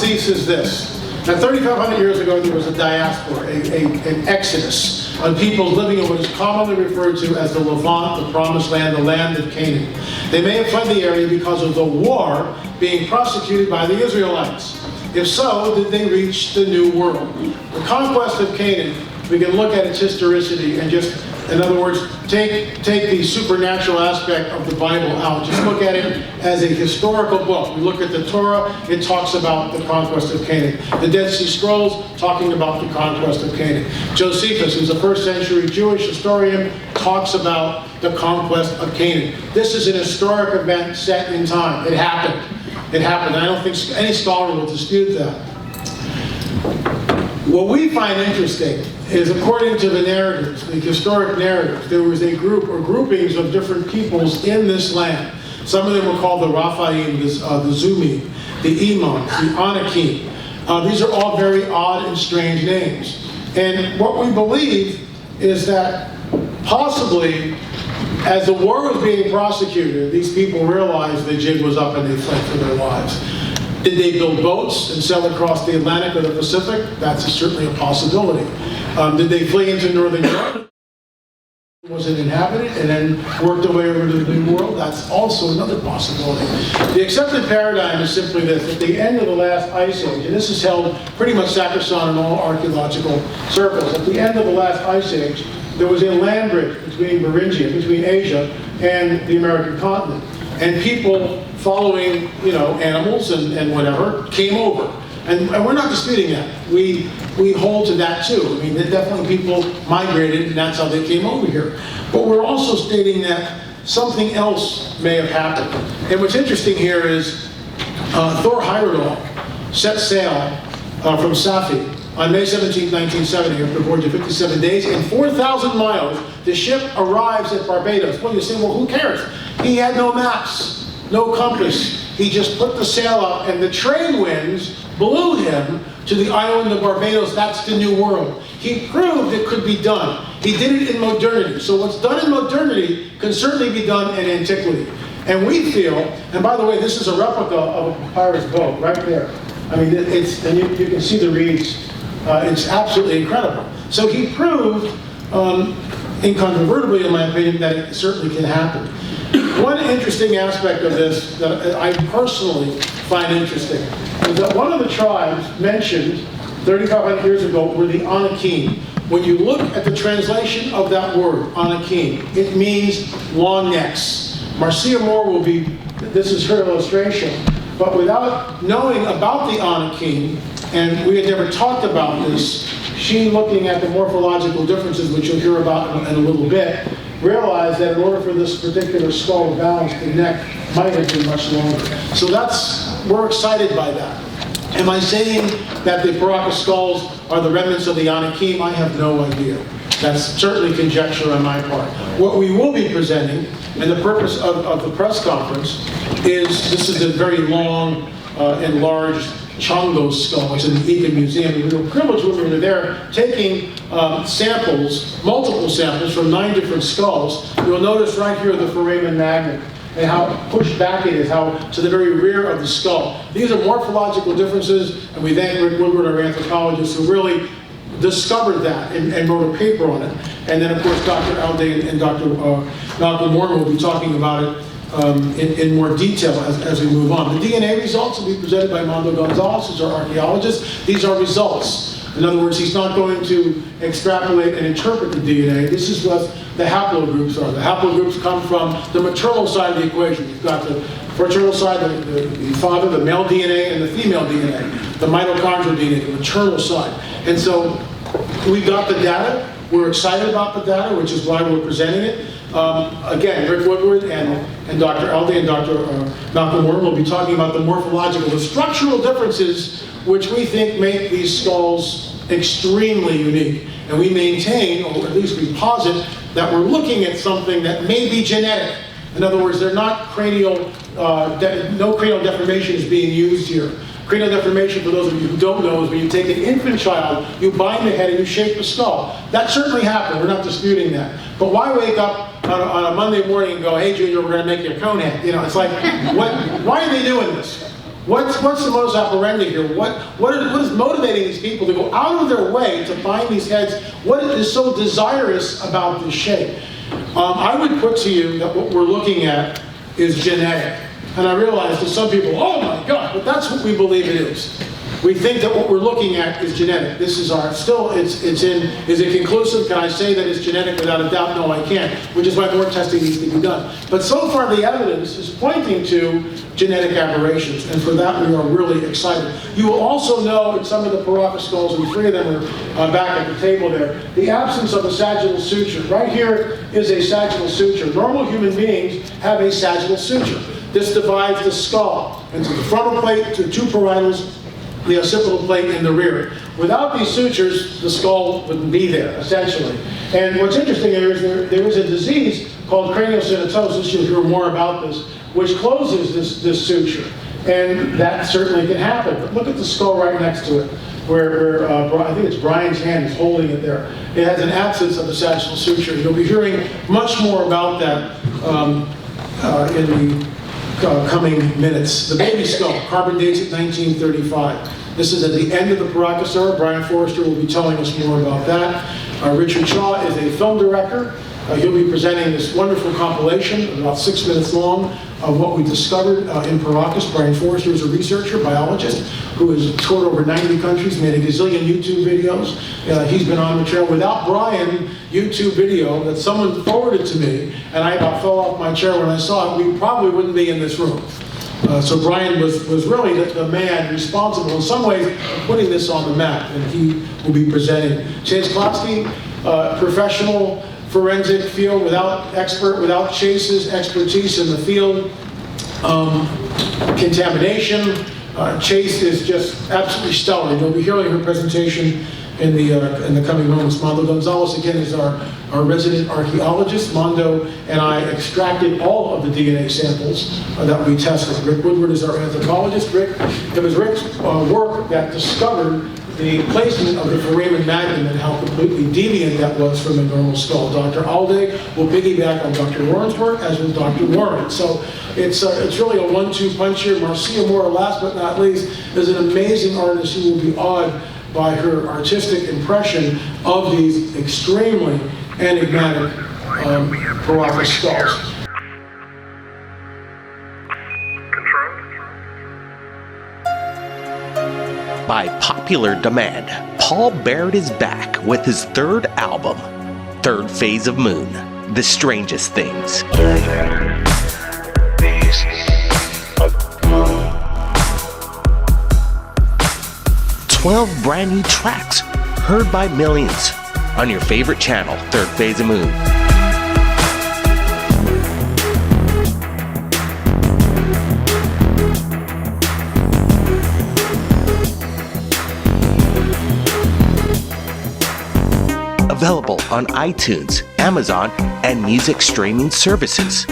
Josephus is this. Now, 3,500 years ago, there was a diaspora, an exodus of people living in what is commonly referred to as the Levant, the Promised Land, the land of Canaan. They may have fled the area because of the war being prosecuted by the Israelites. If so, did they reach the New World? The conquest of Canaan, we can look at its historicity and just, in other words, take the supernatural aspect of the Bible out. Just look at it as a historical book. We look at the Torah, it talks about the conquest of Canaan. The Dead Sea Scrolls, talking about the conquest of Canaan. Josephus, who's a first century Jewish historian, talks about the conquest of Canaan. This is an historic event set in time. It happened. It happened. I don't think any scholar will dispute that. What we find interesting is, according to the narratives, the historic narratives, there was a group or groupings of different peoples in this land. Some of them were called the Raphaim, the Zumi, the Imam, the Anakim. These are all very odd and strange names. And what we believe is that possibly, as the war was being prosecuted, these people realized the jig was up and they fled for their lives. Did they build boats and sail across the Atlantic or the Pacific? That's certainly a possibility. Did they flee into Northern Europe? Was it inhabited and then worked their way over to the New World? That's also another possibility. The accepted paradigm is simply this: at the end of the last ice age, and this is held pretty much sacrosanct in all archaeological circles, at the end of the last ice age, there was a land bridge between Beringia, between Asia and the American continent. And people following, animals and whatever, came over. And we're not disputing that. We hold to that too. I mean, definitely people migrated, and that's how they came over here. But we're also stating that something else may have happened. And what's interesting here is Thor Heyerdahl set sail from Safi on May 17, 1970, after a voyage of 57 days and 4,000 miles. The ship arrives at Barbados. Well, you say, well, who cares? He had no maps, no compass. He just put the sail up, and the trade winds blew him to the island of Barbados. That's the New World. He proved it could be done. He did it in modernity. So what's done in modernity can certainly be done in antiquity. And we feel, and by the way, this is a replica of a papyrus boat right there. I mean, and you can see the reeds. It's absolutely incredible. So he proved, incontrovertibly in my opinion, that it certainly can happen. One interesting aspect of this that I personally find interesting is that one of the tribes mentioned 3,500 years ago were the Anakim. When you look at the translation of that word, Anakim, it means long necks. Marcia Moore will be, this is her illustration, but without knowing about the Anakim, and we had never talked about this, she, looking at the morphological differences, which you'll hear about in a little bit, realized that in order for this particular skull to balance, the neck might have been much longer. So we're excited by that. Am I saying that the Baraka skulls are the remnants of the Anakim? I have no idea. That's certainly conjecture on my part. What we will be presenting, and the purpose of the press conference, is this is a very long, enlarged Chongo's skull. It's in the Ika Museum. We were privileged when we were there taking samples, multiple samples from 9 different skulls. You'll notice right here the foramen magnum and how pushed back it is, how to the very rear of the skull. These are morphological differences, and we thank Rick Woodward, our anthropologist, who really discovered that and wrote a paper on it. And then, of course, Dr. Alday and Dr. Malcolm Warren will be talking about it in more detail as we move on. The DNA results will be presented by Mondo Gonzalez, who's our archaeologist. These are results. In other words, he's not going to extrapolate and interpret the DNA. This is what the haplogroups are. The haplogroups come from the maternal side of the equation. You've got the paternal side, the father, the male DNA, and the female DNA, the mitochondrial DNA, the maternal side. And so we got the data. We're excited about the data, which is why we're presenting it. Again, Rick Woodward and Dr. Alday and Dr. Malcolm Warren will be talking about the morphological, the structural differences which we think make these skulls extremely unique. And we maintain, or at least we posit, that we're looking at something that may be genetic. In other words, they're not cranial, no cranial deformation is being used here. Cranial deformation, for those of you who don't know, is when you take an infant child, you bind the head and you shape the skull. That certainly happened, we're not disputing that. But why wake up on a Monday morning and go, hey Junior, we're gonna make you a cone head? You know, it's like, why are they doing this? What's the modus operandi here? What is motivating these people to go out of their way to find these heads? What is so desirous about this shape? I would put to you that what we're looking at is genetic. And I realize that some people, oh my God, but that's what we believe it is. We think that what we're looking at is genetic. This is our, still, is it conclusive? Can I say that it's genetic without a doubt? No, I can't, which is why more testing needs to be done. But so far the evidence is pointing to genetic aberrations, and for that we are really excited. You will also know in some of the Paraka skulls, and 3 of them are back at the table there, the absence of a sagittal suture. Right here is a sagittal suture. Normal human beings have a sagittal suture. This divides the skull into the frontal plate, to 2 parietals, the occipital plate in the rear. Without these sutures, the skull wouldn't be there, essentially. And what's interesting here is there is a disease called craniosynostosis, you'll hear more about this, which closes this suture. And that certainly can happen. But look at the skull right next to it, where I think it's Brian's hand is holding it there. It has an absence of the sagittal suture. You'll be hearing much more about that in the coming minutes. The baby skull, carbon dates at 1935. This is at the end of the Paraka era. Brian Forrester will be telling us more about that. Richard Shaw is a film director. He'll be presenting this wonderful compilation, about 6 minutes long, of what we discovered in Paracas. Brian Forrester is a researcher, biologist, who has toured over 90 countries, made a gazillion YouTube videos. He's been on the trail. Without Brian, YouTube video that someone forwarded to me, and I about fell off my chair when I saw it, we probably wouldn't be in this room. So Brian was really the man responsible in some ways for putting this on the map, and he will be presenting. Chase Klotsky, professional forensic field, without Chase's expertise in the field. Contamination. Chase is just absolutely stellar. You'll be hearing her presentation in the coming moments. Mondo Gonzalez, again, is our resident archaeologist. Mondo and I extracted all of the DNA samples that we tested. Rick Woodward is our anthropologist. It was Rick's work that discovered the placement of the foramen magnum and how completely deviant that was from a normal skull. Dr. Alde will piggyback on Dr. Warren's work, as will Dr. Warren. So it's really a 1-2 punch here. Marcia Moore, last but not least, is an amazing artist who will be awed by her artistic impression of these extremely enigmatic Paraka skulls. By popular demand, Paul Barrett is back with his 3rd album, Third Phase of Moon, The Strangest Things. 12 brand new tracks, heard by millions, on your favorite channel, Third Phase of Moon. Available on iTunes, Amazon, and music streaming services.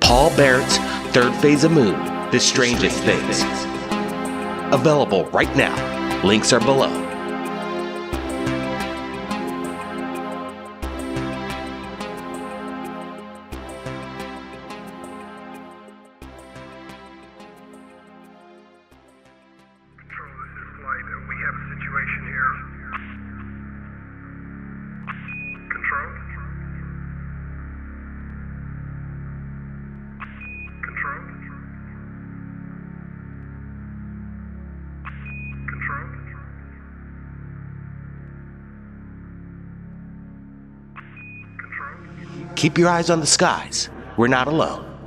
Paul Barrett's Third Phase of Moon, The Strangest Things. Available right now. Links are below. Keep your eyes on the skies. We're not alone.